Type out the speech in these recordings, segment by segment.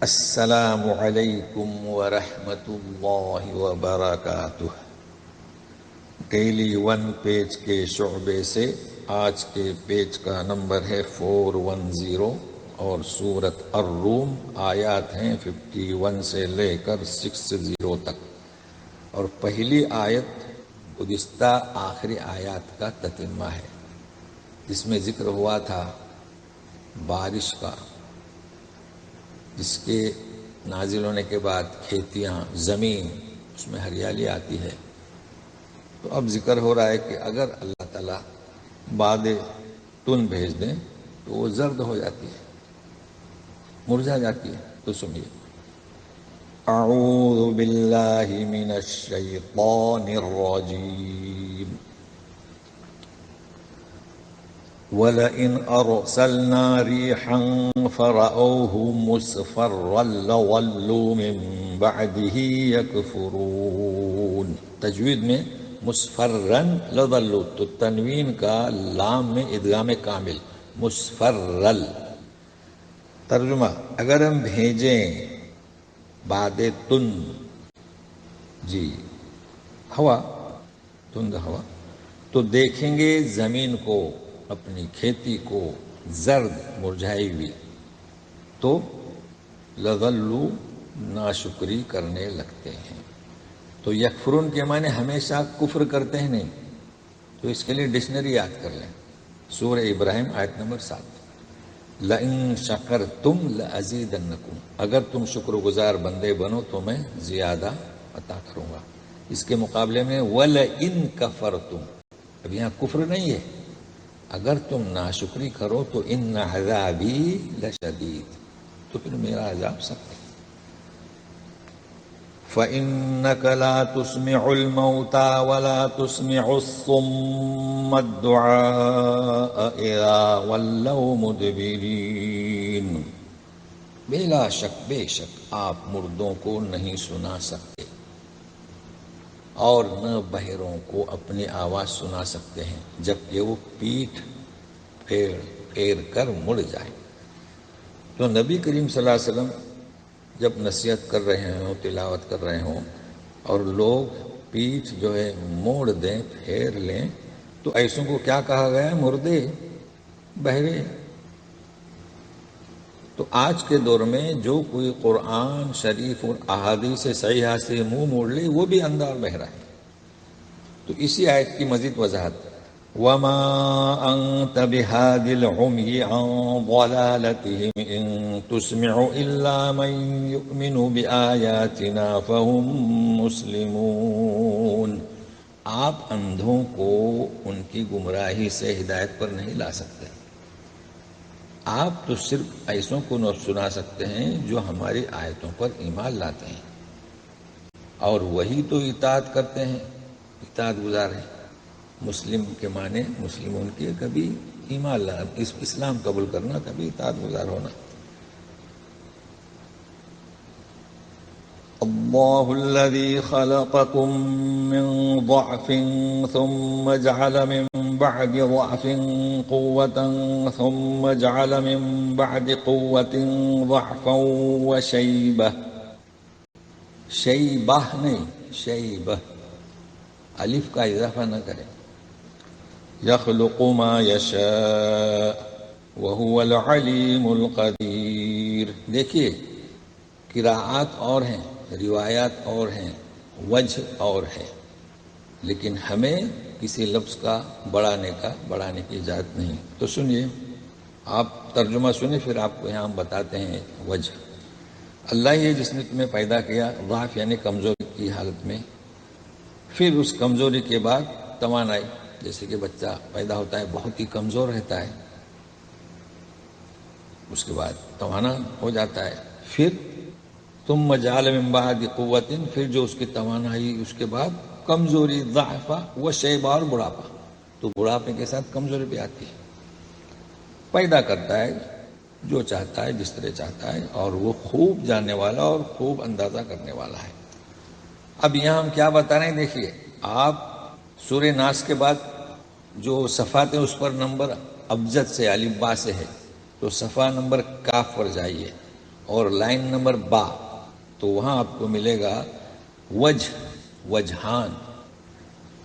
السلام علیکم ورحمۃ اللہ وبرکاتہ۔ ڈیلی ون پیج کے شعبے سے آج کے پیج کا نمبر ہے 410 اور سورۃ الروم آیات ہیں 51 سے لے کر 60 تک، اور پہلی آیت گزشتہ آخری آیات کا تتمہ ہے، جس میں ذکر ہوا تھا بارش کا، جس کے نازل ہونے کے بعد کھیتیاں، زمین، اس میں ہریالی آتی ہے۔ تو اب ذکر ہو رہا ہے کہ اگر اللہ تعالیٰ باد تن بھیج دیں تو وہ زرد ہو جاتی ہے، مرجھا جاتی ہے۔ تو سنیے، اعوذ باللہ من الشیطان الرجیم، وَلَئِنْ أَرْسَلْنَا رِيحًا فَرَأَوْهُ مُصْفَرًّا لَظَلُّوا مِنْ بَعْدِهِ يَكْفُرُونَ۔ تجوید میں مصفرًا لظلوا، تو تنوین کا لام میں ادغام کامل، مصفرًا۔ ترجمہ، اگر ہم بھیجیں باد تن، جی ہوا، تند ہوا، تو دیکھیں گے زمین کو، اپنی کھیتی کو زرد، مرجھائی ہوئی، تو لظلوا، ناشکری کرنے لگتے ہیں۔ تو یکفرون کے معنی ہمیشہ کفر کرتے ہیں نہیں، تو اس کے لیے ڈکشنری یاد کر لیں، سورہ ابراہیم آیت نمبر 7، لئن شکرتم لازیدنکم، اگر تم شکر گزار بندے بنو تو میں زیادہ عطا کروں گا۔ اس کے مقابلے میں وَلَئِن کفرتم، اب یہاں کفر نہیں ہے، اگر تم ناشکری کرو تو ان عذابی لشدید، تو پھر میرا عذاب سخت ہے۔ فَإِنَّكَ لَا تُسْمِعُ الْمَوْتَى وَلَا تُسْمِعُ الصُّمَّ الدُّعَاءَ إِذَا وَلَّوْا مُدْبِرِينَ، بلا شک، بے شک آپ مردوں کو نہیں سنا سکتے اور نہ بہروں کو اپنی آواز سنا سکتے ہیں جبکہ وہ پیٹھ پھیر کر مڑ جائیں۔ تو نبی کریم صلی اللہ علیہ وسلم جب نصیحت کر رہے ہوں، تلاوت کر رہے ہوں، اور لوگ پیٹھ جو ہے موڑ دیں، پھیر لیں، تو ایسوں کو کیا کہا گیا ہے؟ مردے، بہرے۔ تو آج کے دور میں جو کوئی قرآن شریف اور احادیث صحیحہ سے منہ موڑ لے وہ بھی اندھا اور بہرا ہے۔ تو اسی آیت کی مزید وضاحت، وَمَا أَنْتَ بِهَادِ الْعُمْيِ عَنْ ضَلَالَتِهِمْ إِن تُسْمِعُ إِلَّا مَنْ يُؤْمِنُ بِآيَاتِنَا فَهُمْ مُسْلِمُونَ، آپ اندھوں کو ان کی گمراہی سے ہدایت پر نہیں لا سکتے، آپ تو صرف ایسوں کو سنا سکتے ہیں جو ہماری آیتوں پر ایمان لاتے ہیں، اور وہی تو اطاعت کرتے ہیں، اطاعت گزار ہیں۔ مسلم کے معنی مسلمون کے کبھی ایمان لانا، اسلام قبول کرنا، کبھی اطاعت گزار ہونا۔ اللہ الذی خلقکم من ضعف ثم جعل من بعد ضعف قوة ثم جعل من بعد قوة ضعفا وشیبہ، شیبہ نہیں، شیبہ، الف کا اضافہ نہ کریں، یخلق ما یشاء وهو العلیم القدیر۔ دیکھیے، قراءات اور ہیں، روایات اور ہیں، وجہ اور ہے، لیکن ہمیں کسی لفظ کا بڑھانے کی اجازت نہیں۔ تو سنیے، آپ ترجمہ سنیں، پھر آپ کو یہاں ہم بتاتے ہیں وجہ۔ اللہ ہی ہے جس نے تمہیں پیدا کیا ضعف یعنی کمزوری کی حالت میں، پھر اس کمزوری کے بعد توانائی، جیسے کہ بچہ پیدا ہوتا ہے بہت ہی کمزور رہتا ہے، اس کے بعد توانا ہو جاتا ہے، پھر ثم جعل من بعد قوت، پھر جو اس کی توانائی، اس کے بعد کمزوری، ضعف و شیبہ، اور بڑھاپا، تو بڑھاپے کے ساتھ کمزوری بھی آتی ہے۔ پیدا کرتا ہے جو چاہتا ہے، جس طرح چاہتا ہے، اور وہ خوب جاننے والا اور خوب اندازہ کرنے والا ہے۔ اب یہاں ہم کیا بتا رہے ہیں، دیکھیے، آپ سورہ ناس کے بعد جو صفحات ہیں اس پر نمبر ابجد سے، الف با سے ہے، تو صفحہ نمبر کاف پر جائیے، اور لائن نمبر با، تو وہاں آپ کو ملے گا وجہ، وجہان.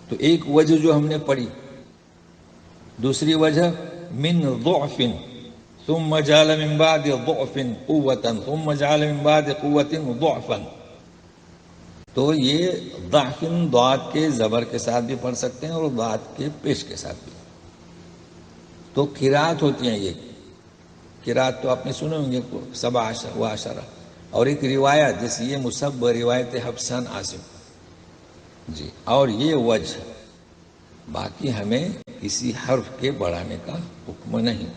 تو ایک وجہ جو ہم نے پڑھی، دوسری وجہ من ضعف ثم جعل من بعد ضعف قوة ثم جعل من بعد قوة ضعفا. تو یہ ضعف ضاد کے زبر کے ساتھ بھی پڑھ سکتے ہیں اور ضاد کے پیش کے ساتھ بھی. تو قرات ہوتی ہیں. یہ قرات تو آپ نے سنے ہوں گے، 17 و 10. اور ایک روایت جیسے یہ مصحف روایت حفصان عاصم جی. اور یہ وجہ، باقی ہمیں کسی حرف کے بڑھانے کا حکم نہیں.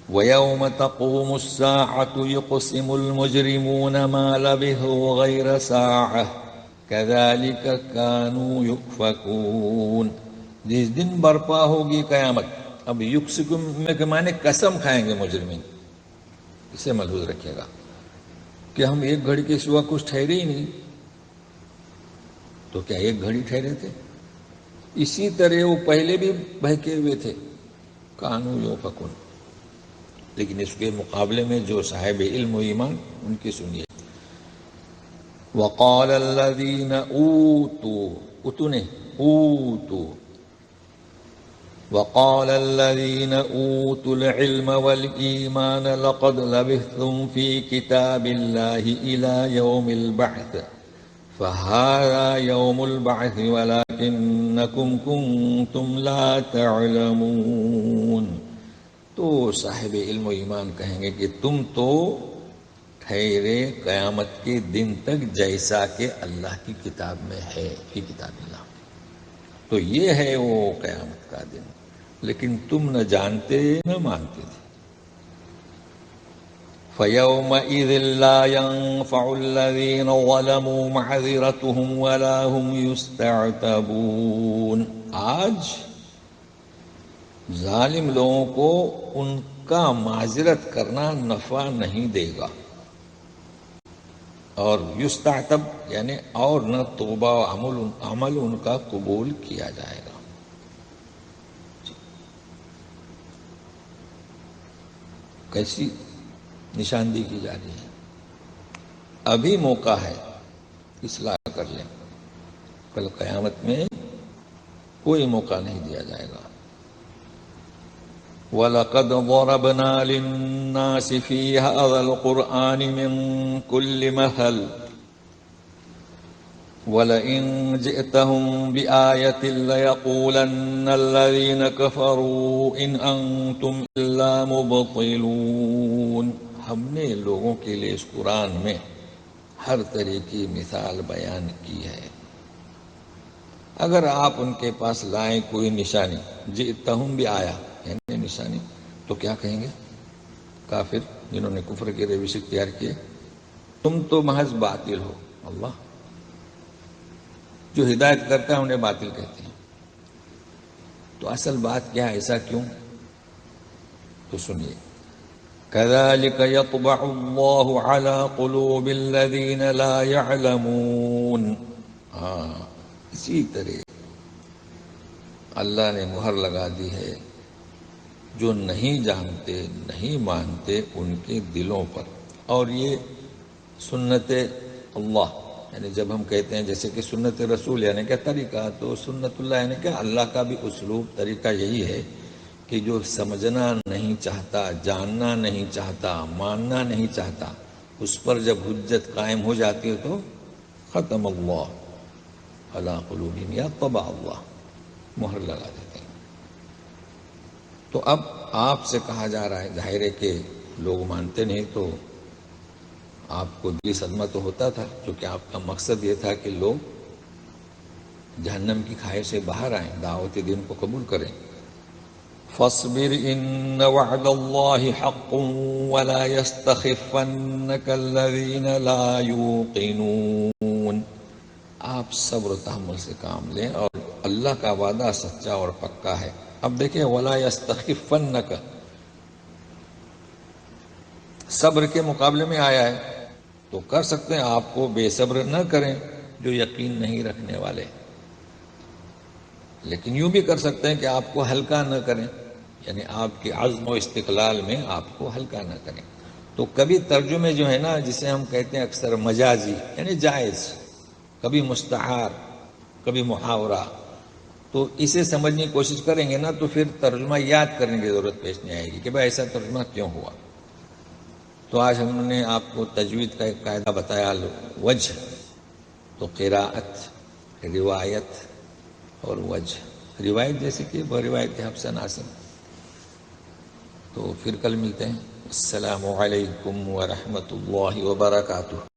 وَيَوْمَ تَقُومُ السَّاعَةُ يُقْسِمُ الْمُجْرِمُونَ مَا لَبِثُوا غَيْرَ سَاعَةٍ كَذَلِكَ كَانُوا يُؤْفَكُونَ. جس دن برپا ہوگی قیامت. اب یقسم کے معنی قسم کھائیں گے مجرمین. اسے ملحوظ رکھیے گا کہ ہم ایک گھڑی کے سوا کچھ ٹھہرے ہی نہیں. تو کیا ایک گھڑی ٹھہرے تھے؟ اسی طرح وہ پہلے بھی بہکے ہوئے تھے. کانو یوفکون. لیکن اس کے مقابلے میں جو صاحب علم و ایمان، ان کی سنیے. وقال الذین اوتوا، اتنے اوتوا، وقال الذين اوتوا العلم والایمان لقد لبثتم في كتاب الله الى يوم البعث فهذا يوم البعث ولكنكم كنتم لا تعلمون. تو صاحب علم و ایمان کہیں گے کہ تم تو ٹھہرے قیامت کے دن تک جیسا کہ اللہ کی کتاب میں ہے، فی کتاب اللہ. تو یہ ہے وہ قیامت کا دن، لیکن تم نہ جانتے نہ مانتے تھے. فَيَوْمَئِذٍ لَا يَنفَعُ الَّذِينَ ظَلَمُوا مَعْذِرَتُهُمْ وَلَا هُمْ يُسْتَعْتَبُونَ. آج ظالم لوگوں کو ان کا معذرت کرنا نفع نہیں دے گا، اور یستعتب یعنی اور نہ توبہ و عمل ان کا قبول کیا جائے گا. کیسی نشاندہی کی جا رہی ہے؟ ابھی موقع ہے، اصلاح کر لیں. کل قیامت میں کوئی موقع نہیں دیا جائے گا. وَلَقَدْ ضَرَبْنَا لِلنَّاسِ فِي هَذَا الْقُرْآنِ مِنْ كُلِّ مَثَلٍ وَلَئِنْ جِئْتَهُمْ بِآيَةٍ لَيَقُولَنَّ الَّذِينَ كَفَرُوا إِنْ أَنْتُمْ إِلَّا مُبْطِلُونَ. ہم نے لوگوں کے لیے اس قرآن میں ہر طرح کی مثال بیان کی ہے. اگر آپ ان کے پاس لائیں کوئی نشانی، جئتہم بآیہ یعنی نشانی، تو کیا کہیں گے کافر جنہوں نے کفر کے روش اختیار کیے؟ تم تو محض باطل ہو. اللہ جو ہدایت کرتا ہے انہیں باطل کہتے ہیں. تو اصل بات کیا ہے، ایسا کیوں؟ تو سنیے. كَذَلِكَ يَطْبَعُ اللَّهُ عَلَى قُلُوبِ الَّذِينَ لَا يَعْلَمُونَ. اسی طرح اللہ نے مہر لگا دی ہے جو نہیں جانتے نہیں مانتے ان کے دلوں پر. اور یہ سنت اللہ، یعنی جب ہم کہتے ہیں جیسے کہ سنت رسول یعنی کیا طریقہ، تو سنت اللہ یعنی کہ اللہ کا بھی اسلوب طریقہ یہی ہے کہ جو سمجھنا نہیں چاہتا، جاننا نہیں چاہتا، ماننا نہیں چاہتا، اس پر جب حجت قائم ہو جاتی ہے تو ختم اللہ علی قلوبہم یا طبع اللہ، مہر لگا دیتے ہیں. تو اب آپ سے کہا جا رہا ہے، ظاہر ہے کہ لوگ مانتے نہیں تو آپ کو دلی صدمہ تو ہوتا تھا، کیونکہ آپ کا مقصد یہ تھا کہ لوگ جہنم کی کھائے سے باہر آئیں، دعوت دین کو قبول کریں. فاصبر ان وعد اللہ حق ولا يستخفنك الذين لا يوقنون. آپ صبر و تحمل سے کام لیں، اور اللہ کا وعدہ سچا اور پکا ہے. اب دیکھیں ولا يستخفنك صبر کے مقابلے میں آیا ہے، تو کر سکتے ہیں آپ کو بے صبر نہ کریں جو یقین نہیں رکھنے والے، لیکن یوں بھی کر سکتے ہیں کہ آپ کو ہلکا نہ کریں. یعنی آپ کے عزم و استقلال میں آپ کو ہلکا نہ کریں. تو کبھی ترجمے جو ہے نا جسے ہم کہتے ہیں اکثر مجازی یعنی جائز، کبھی مستعار، کبھی محاورہ، تو اسے سمجھنے کی کوشش کریں گے نا تو پھر ترجمہ یاد کرنے کی ضرورت پیش نہیں آئے گی کہ بھائی ایسا ترجمہ کیوں ہوا. تو آج ہم نے آپ کو تجوید کا ایک قاعدہ بتایا، وجہ. تو قراءت، روایت اور وجہ. روایت جیسے کہ وہ روایت حفص عن عاصم. تو پھر کل ملتے ہیں. السلام علیکم ورحمۃ اللہ وبرکاتہ.